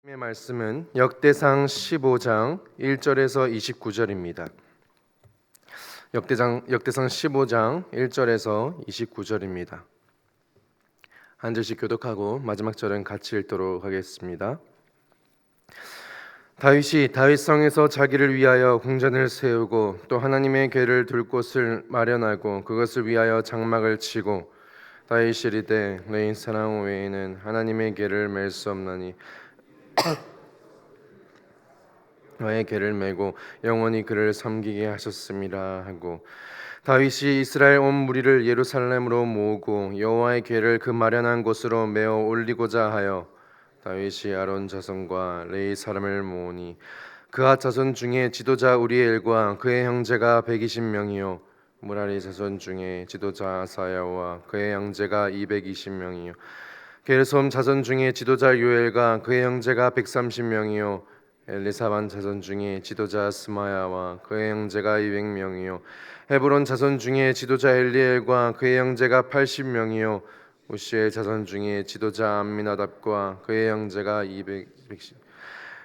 의 말씀은 역대상 15장 1절에서 29절입니다. 역대상 15장 1절에서 29절입니다. 한 절씩 교독하고 마지막 절은 같이 읽도록 하겠습니다. 다윗이 다윗성에서 자기를 위하여 궁전을 세우고 또 하나님의 궤를 둘 곳을 마련하고 그것을 위하여 장막을 치고 다윗이 이르되 내 사랑 외에는 하나님의 궤를 맬 수 없나니 너의 궤를 메고 영원히 그를 섬기게 하셨음이라 하고 다윗이 이스라엘 온 무리를 예루살렘으로 모으고 여호와의 궤를 그 마련한 곳으로 메어 올리고자 하여 다윗이 아론 자손과 레위 사람을 모으니 그앗 자손 중에 지도자 우리엘과 그의 형제가 120명이요 무라리 자손 중에 지도자 아사야와 그의 형제가 220명이요 게르솜 자손 중에 지도자 요엘과 그의 형제가 130명이요 엘리사반 자손 중에 지도자 스마야와 그의 형제가 200명이요 헤브론 자손 중에 지도자 엘리엘과 그의 형제가 80명이요 우시엘 자손 중에 지도자 암미나답과 그의 형제가 210.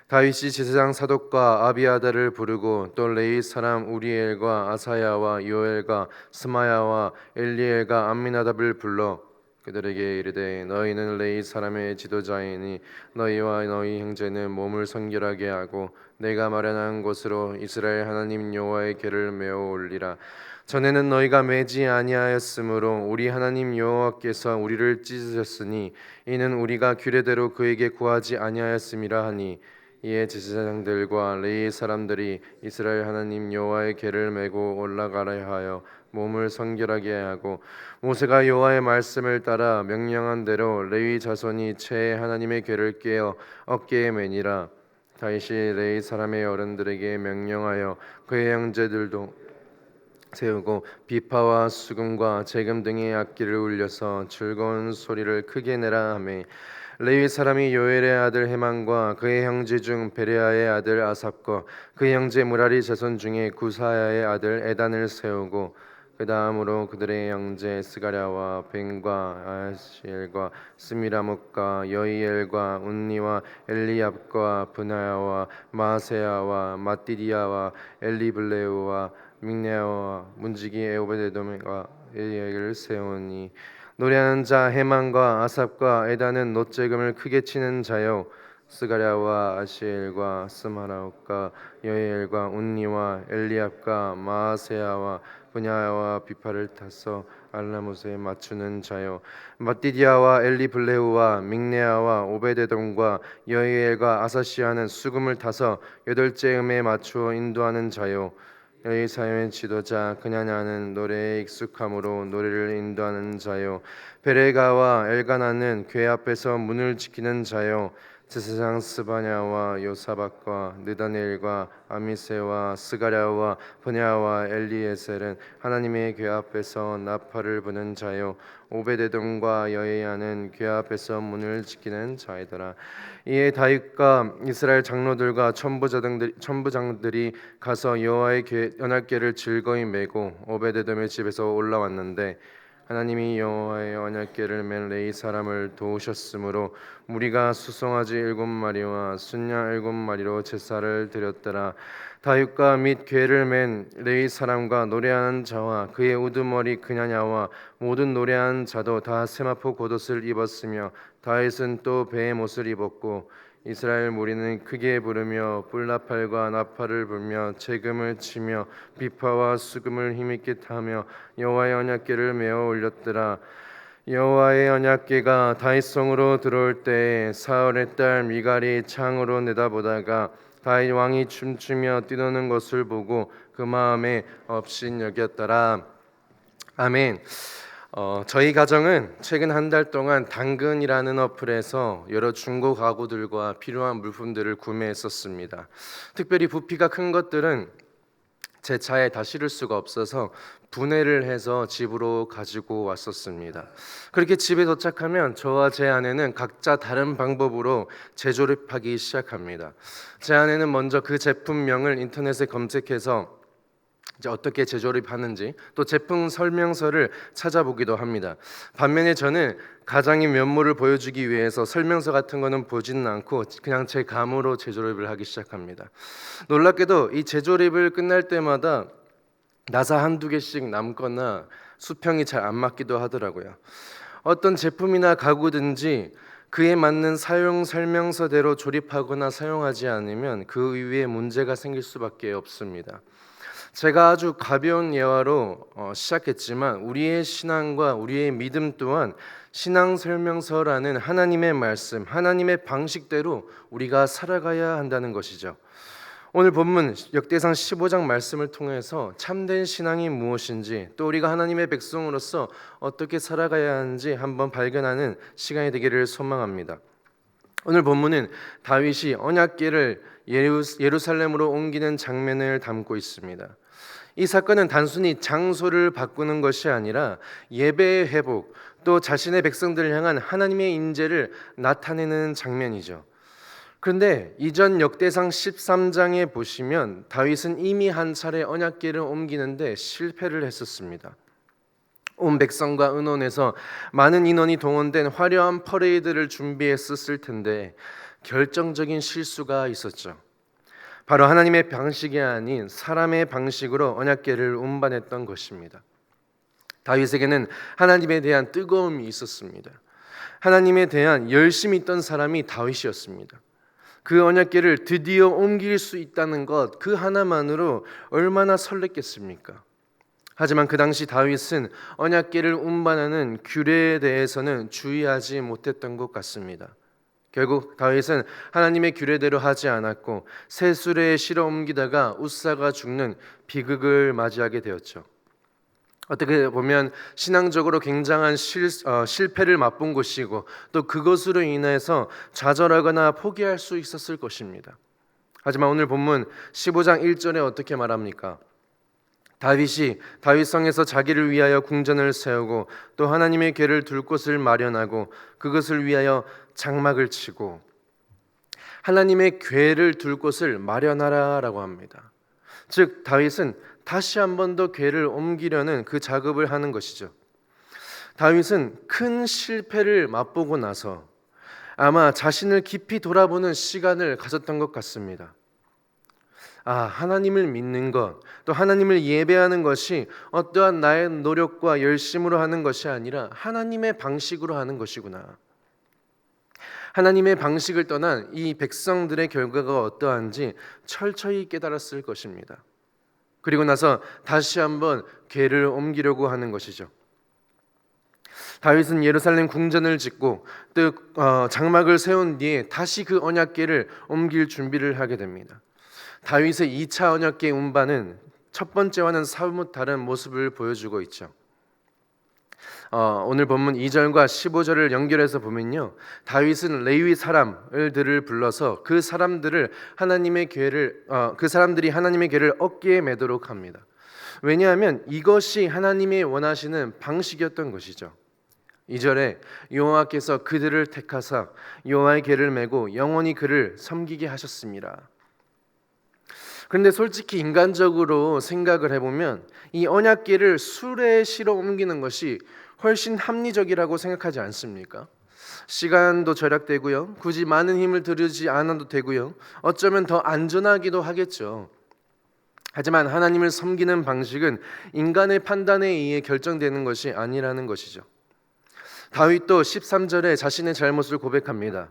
다윗이 제사장 사독과 아비아다를 부르고 또 레위 사람 우리엘과 아사야와 요엘과 스마야와 엘리엘과 암미나답을 불러 그들에게 이르되 너희는 레위 사람의 지도자이니 너희와 너희 형제는 몸을 성결하게 하고 내가 마련한 곳으로 이스라엘 하나님 여호와의 궤를 메어 올리라. 전에는 너희가 매지 아니하였으므로 우리 하나님 여호와께서 우리를 찢으셨으니 이는 우리가 규례대로 그에게 구하지 아니하였음이라 하니 이에 제사장들과 레위 사람들이 이스라엘 하나님 여호와의 궤를 메고 올라가려 하여 몸을 성결하게 하고 모세가 여호와의 말씀을 따라 명령한 대로 레위 자손이 채 하나님의 궤를 꿰어 어깨에 매니라. 다윗이 레위 사람의 어른들에게 명령하여 그의 형제들도 세우고 비파와 수금과 재금 등의 악기를 울려서 즐거운 소리를 크게 내라 하매 레위 사람이 요엘의 아들 헤만과 그의 형제 중 베레아의 아들 아삽과 그의 형제 무라리 자손 중에 구사야의 아들 에단을 세우고 그 다음으로 그들의 형제 스가랴와 벤과 아시엘과 스미라목과 여이엘과 운니와 엘리압과 브나야와 마세야와 마띠디야와 엘리블레우와 믹네아와 문지기 에오베데돔과 엘리야를 세우니 노래하는 자 헤만과 아삽과 에다는 놋재금을 크게 치는 자요 스가랴와 아시엘과 스마라옥과 여이엘과 운니와 엘리압과 마세야와 분야와 비파를 타서 알라못에 맞추는 자요 마띠디아와 엘리블레우와 믹네아와 오베데돔과 여이엘과 아사시아는 수금을 타서 8째음에 맞추어 인도하는 자요 레위 사회의 지도자 그냐냐는 노래에 익숙함으로 노래를 인도하는 자요 베레가와 엘가나는 궤 앞에서 문을 지키는 자요 제사장 스바냐와 요사박과 느다넬과 아미세와 스가랴와 분야와 엘리에셀은 하나님의 궤 앞에서 나팔을 부는 자요 오베데돔과 여에야는 궤 앞에서 문을 지키는 자이더라. 이에 다윗과 이스라엘 장로들과 천부장들이 가서 여호와의 언약궤를 즐거이 메고 오베데돔의 집에서 올라왔는데 하나님이 여호와의 언약궤를 맨 레위 사람을 도우셨으므로 무리가 수송아지 7마리와 순양 7마리로 제사를 드렸더라. 다윗과 및 궤를 맨 레위 사람과 노래하는 자와 그의 우두머리 그냐냐와 모든 노래하는 자도 다 세마포 겉옷을 입었으며 다윗은 또 배의 옷을 입었고 이스라엘 무리는 크게 부르며 뿔나팔과 나팔을 불며 재금을 치며 비파와 수금을 힘있게 타며 여호와의 언약궤를 메어 올렸더라. 여호와의 언약궤가 다윗성으로 들어올 때에 사울의 딸 미갈이 창으로 내다보다가 다윗 왕이 춤추며 뛰노는 것을 보고 그 마음에 업신여겼더라. 아멘. 저희 가정은 최근 한 달 동안 당근이라는 어플에서 여러 중고 가구들과 필요한 물품들을 구매했었습니다. 특별히 부피가 큰 것들은 제 차에 다 실을 수가 없어서 분해를 해서 집으로 가지고 왔었습니다. 그렇게 집에 도착하면 저와 제 아내는 각자 다른 방법으로 재조립하기 시작합니다. 제 아내는 먼저 그 제품명을 인터넷에 검색해서 이제 어떻게 재조립하는지 또 제품 설명서를 찾아보기도 합니다. 반면에 저는 가장의 면모를 보여주기 위해서 설명서 같은 거는 보지는 않고 그냥 제 감으로 재조립을 하기 시작합니다. 놀랍게도 이 재조립을 끝날 때마다 나사 한두 개씩 남거나 수평이 잘 안 맞기도 하더라고요. 어떤 제품이나 가구든지 그에 맞는 사용 설명서대로 조립하거나 사용하지 않으면 그 이후에 문제가 생길 수밖에 없습니다. 제가 아주 가벼운 예화로 시작했지만 우리의 신앙과 우리의 믿음 또한 신앙 설명서라는 하나님의 말씀, 하나님의 방식대로 우리가 살아가야 한다는 것이죠. 오늘 본문 역대상 15장 말씀을 통해서 참된 신앙이 무엇인지 또 우리가 하나님의 백성으로서 어떻게 살아가야 하는지 한번 발견하는 시간이 되기를 소망합니다. 오늘 본문은 다윗이 언약궤를 예루살렘으로 옮기는 장면을 담고 있습니다. 이 사건은 단순히 장소를 바꾸는 것이 아니라 예배의 회복 또 자신의 백성들을 향한 하나님의 인재를 나타내는 장면이죠. 그런데 이전 역대상 13장에 보시면 다윗은 이미 한 차례 언약궤를 옮기는데 실패를 했었습니다. 온 백성과 의논해서 많은 인원이 동원된 화려한 퍼레이드를 준비했었을 텐데 결정적인 실수가 있었죠. 바로 하나님의 방식이 아닌 사람의 방식으로 언약궤를 운반했던 것입니다. 다윗에게는 하나님에 대한 뜨거움이 있었습니다. 하나님에 대한 열심이 있던 사람이 다윗이었습니다. 그 언약궤를 드디어 옮길 수 있다는 것 그 하나만으로 얼마나 설렜겠습니까? 하지만 그 당시 다윗은 언약궤를 운반하는 규례에 대해서는 주의하지 못했던 것 같습니다. 결국 다윗은 하나님의 규례대로 하지 않았고 새 수레에 실어 옮기다가 웃사가 죽는 비극을 맞이하게 되었죠. 어떻게 보면 신앙적으로 굉장한 실패를 맛본 것이고 또 그것으로 인해서 좌절하거나 포기할 수 있었을 것입니다. 하지만 오늘 본문 15장 1절에 어떻게 말합니까? 다윗이 다윗성에서 자기를 위하여 궁전을 세우고 또 하나님의 궤를 둘 곳을 마련하고 그것을 위하여 장막을 치고 하나님의 궤를 둘 곳을 마련하라라고 합니다. 즉 다윗은 다시 한 번 더 궤를 옮기려는 그 작업을 하는 것이죠. 다윗은 큰 실패를 맛보고 나서 아마 자신을 깊이 돌아보는 시간을 가졌던 것 같습니다. 하나님을 믿는 것, 또 하나님을 예배하는 것이 어떠한 나의 노력과 열심으로 하는 것이 아니라 하나님의 방식으로 하는 것이구나. 하나님의 방식을 떠난 이 백성들의 결과가 어떠한지 철저히 깨달았을 것입니다. 그리고 나서 다시 한번 궤를 옮기려고 하는 것이죠. 다윗은 예루살렘 궁전을 짓고 또 장막을 세운 뒤에 다시 그 언약궤를 옮길 준비를 하게 됩니다. 다윗의 2차 언약궤 운반은 첫 번째와는 사뭇 다른 모습을 보여주고 있죠. 오늘 본문 2절과 15절을 연결해서 보면요, 다윗은 레위 사람들을 불러서 그 사람들이 하나님의 궤를 어깨에 매도록 합니다. 왜냐하면 이것이 하나님이 원하시는 방식이었던 것이죠. 2절에 여호와께서 그들을 택하사 여호와의 궤를 메고 영원히 그를 섬기게 하셨습니다. 그런데 솔직히 인간적으로 생각을 해보면 이 언약궤를 수레에 실어 옮기는 것이 훨씬 합리적이라고 생각하지 않습니까? 시간도 절약되고요, 굳이 많은 힘을 들이지 않아도 되고요, 어쩌면 더 안전하기도 하겠죠. 하지만 하나님을 섬기는 방식은 인간의 판단에 의해 결정되는 것이 아니라는 것이죠. 다윗도 13절에 자신의 잘못을 고백합니다.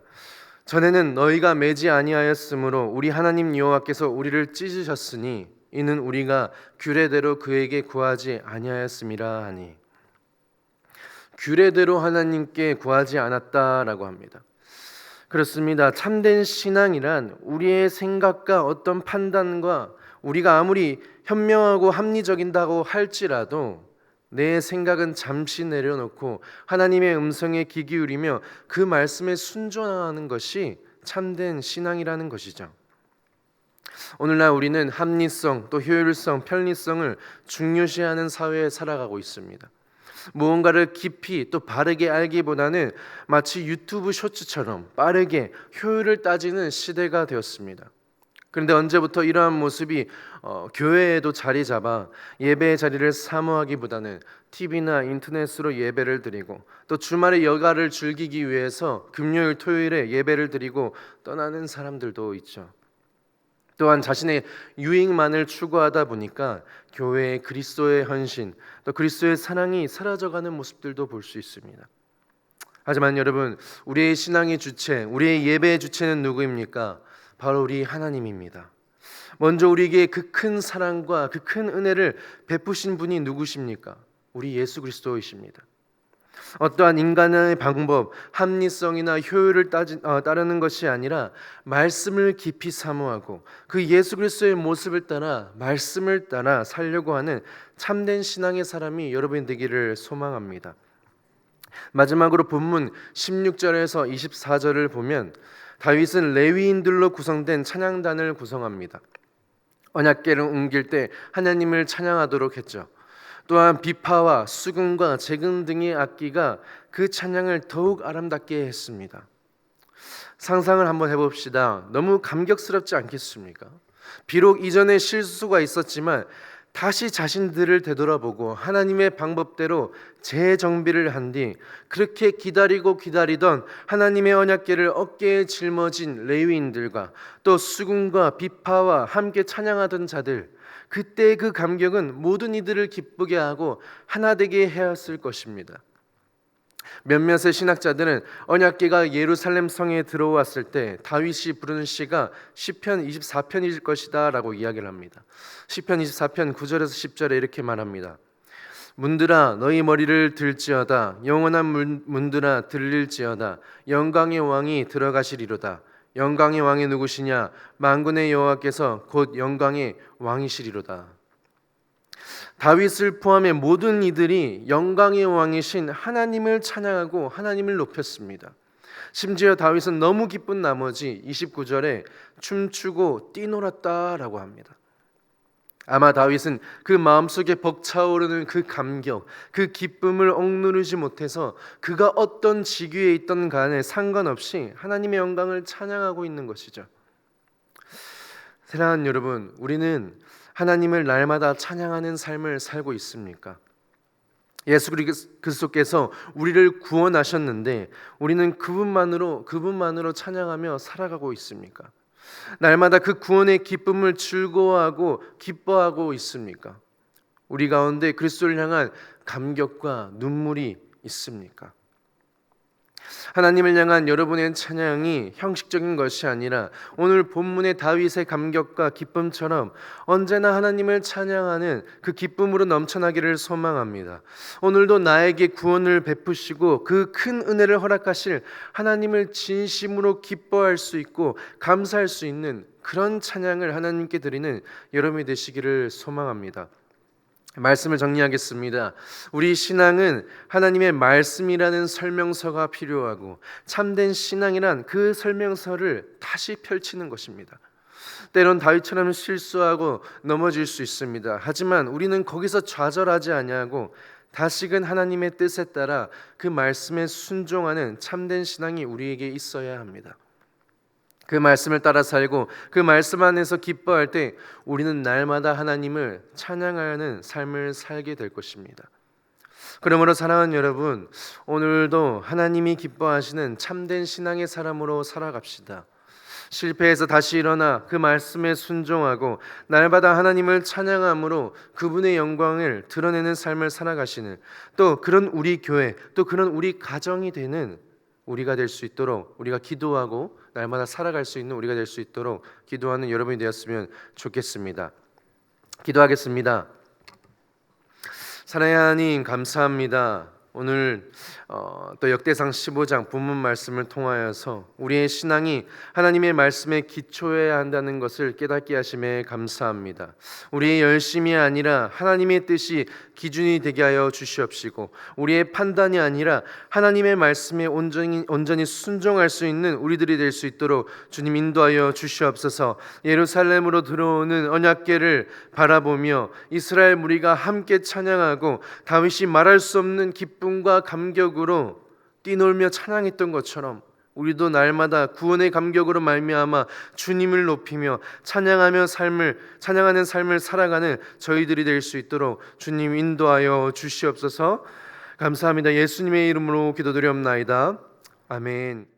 전에는 너희가 매지 아니하였으므로 우리 하나님 여호와께서 우리를 찢으셨으니 이는 우리가 규례대로 그에게 구하지 아니하였음이라 하니. 규례대로 하나님께 구하지 않았다라고 합니다. 그렇습니다. 참된 신앙이란 우리의 생각과 어떤 판단과 우리가 아무리 현명하고 합리적인다고 할지라도 내 생각은 잠시 내려놓고 하나님의 음성에 귀 기울이며 그 말씀에 순종하는 것이 참된 신앙이라는 것이죠. 오늘날 우리는 합리성, 또 효율성, 편리성을 중요시하는 사회에 살아가고 있습니다. 무언가를 깊이 또 바르게 알기보다는 마치 유튜브 쇼츠처럼 빠르게 효율을 따지는 시대가 되었습니다. 그런데 언제부터 이러한 모습이 교회에도 자리 잡아 예배의 자리를 사모하기보다는 TV나 인터넷으로 예배를 드리고 또 주말에 여가를 즐기기 위해서 금요일 토요일에 예배를 드리고 떠나는 사람들도 있죠. 또한 자신의 유익만을 추구하다 보니까 교회의 그리스도의 헌신 또 그리스도의 사랑이 사라져가는 모습들도 볼 수 있습니다. 하지만 여러분, 우리의 신앙의 주체, 우리의 예배의 주체는 누구입니까? 바로 우리 하나님입니다. 먼저 우리에게 그 큰 사랑과 그 큰 은혜를 베푸신 분이 누구십니까? 우리 예수 그리스도이십니다. 어떠한 인간의 방법, 합리성이나 효율을 따르는 것이 아니라 말씀을 깊이 사모하고 그 예수 그리스도의 모습을 따라 말씀을 따라 살려고 하는 참된 신앙의 사람이 여러분이 되기를 소망합니다. 마지막으로 본문 16절에서 24절을 보면 다윗은 레위인들로 구성된 찬양단을 구성합니다. 언약궤를 옮길 때 하나님을 찬양하도록 했죠. 또한 비파와 수금과 재금 등의 악기가 그 찬양을 더욱 아름답게 했습니다. 상상을 한번 해봅시다. 너무 감격스럽지 않겠습니까? 비록 이전에 실수가 있었지만 다시 자신들을 되돌아보고 하나님의 방법대로 재정비를 한 뒤 그렇게 기다리던 하나님의 언약궤를 어깨에 짊어진 레위인들과 또 수금과 비파와 함께 찬양하던 자들, 그때의 그 감격은 모든 이들을 기쁘게 하고 하나 되게 하였을 것입니다. 몇몇의 신학자들은 언약궤가 예루살렘 성에 들어왔을 때 다윗이 부르는 시가 시편 24편일 것이다 라고 이야기를 합니다. 시편 24편 9절에서 10절에 이렇게 말합니다. 문들아 너희 머리를 들지어다. 영원한 문들아 들릴지어다. 영광의 왕이 들어가시리로다. 영광의 왕이 누구시냐? 만군의 여호와께서 곧 영광의 왕이시리로다. 다윗을 포함해 모든 이들이 영광의 왕이신 하나님을 찬양하고 하나님을 높였습니다. 심지어 다윗은 너무 기쁜 나머지 29절에 춤추고 뛰놀았다라고 합니다. 아마 다윗은 그 마음속에 벅차오르는 그 감격, 그 기쁨을 억누르지 못해서 그가 어떤 직위에 있던 간에 상관없이 하나님의 영광을 찬양하고 있는 것이죠. 사랑하는 여러분, 우리는 하나님을 날마다 찬양하는 삶을 살고 있습니까? 예수 그리스도께서 우리를 구원하셨는데 우리는 그분만으로 찬양하며 살아가고 있습니까? 날마다 그 구원의 기쁨을 즐거워하고 기뻐하고 있습니까? 우리 가운데 그리스도를 향한 감격과 눈물이 있습니까? 하나님을 향한 여러분의 찬양이 형식적인 것이 아니라 오늘 본문의 다윗의 감격과 기쁨처럼 언제나 하나님을 찬양하는 그 기쁨으로 넘쳐나기를 소망합니다. 오늘도 나에게 구원을 베푸시고 그 큰 은혜를 허락하실 하나님을 진심으로 기뻐할 수 있고 감사할 수 있는 그런 찬양을 하나님께 드리는 여러분이 되시기를 소망합니다. 말씀을 정리하겠습니다. 우리 신앙은 하나님의 말씀이라는 설명서가 필요하고 참된 신앙이란 그 설명서를 다시 펼치는 것입니다. 때론 다윗처럼 실수하고 넘어질 수 있습니다. 하지만 우리는 거기서 좌절하지 아니하고 다시금 하나님의 뜻에 따라 그 말씀에 순종하는 참된 신앙이 우리에게 있어야 합니다. 그 말씀을 따라 살고 그 말씀 안에서 기뻐할 때 우리는 날마다 하나님을 찬양하는 삶을 살게 될 것입니다. 그러므로 사랑하는 여러분, 오늘도 하나님이 기뻐하시는 참된 신앙의 사람으로 살아갑시다. 실패해서 다시 일어나 그 말씀에 순종하고 날마다 하나님을 찬양함으로 그분의 영광을 드러내는 삶을 살아가시는 또 그런 우리 교회 또 그런 우리 가정이 되는 우리가 될 수 있도록 우리가 기도하고 날마다 살아갈 수 있는 우리가 될 수 있도록 기도하는 여러분이 되었으면 좋겠습니다. 기도하겠습니다. 사랑의 하나님 감사합니다. 오늘 또 역대상 15장 본문 말씀을 통하여서 우리의 신앙이 하나님의 말씀에 기초해야 한다는 것을 깨닫게 하심에 감사합니다. 우리의 열심이 아니라 하나님의 뜻이 기준이 되게 하여 주시옵시고 우리의 판단이 아니라 하나님의 말씀에 온전히 순종할 수 있는 우리들이 될 수 있도록 주님 인도하여 주시옵소서. 예루살렘으로 들어오는 언약궤를 바라보며 이스라엘 무리가 함께 찬양하고 다윗이 말할 수 없는 기쁨과 감격으로 뛰놀며 찬양했던 것처럼 우리도 날마다 구원의 감격으로 말미암아 주님을 높이며 찬양하는 삶을 살아가는 저희들이 될 수 있도록 주님 인도하여 주시옵소서. 감사합니다. 예수님의 이름으로 기도드리옵나이다. 아멘.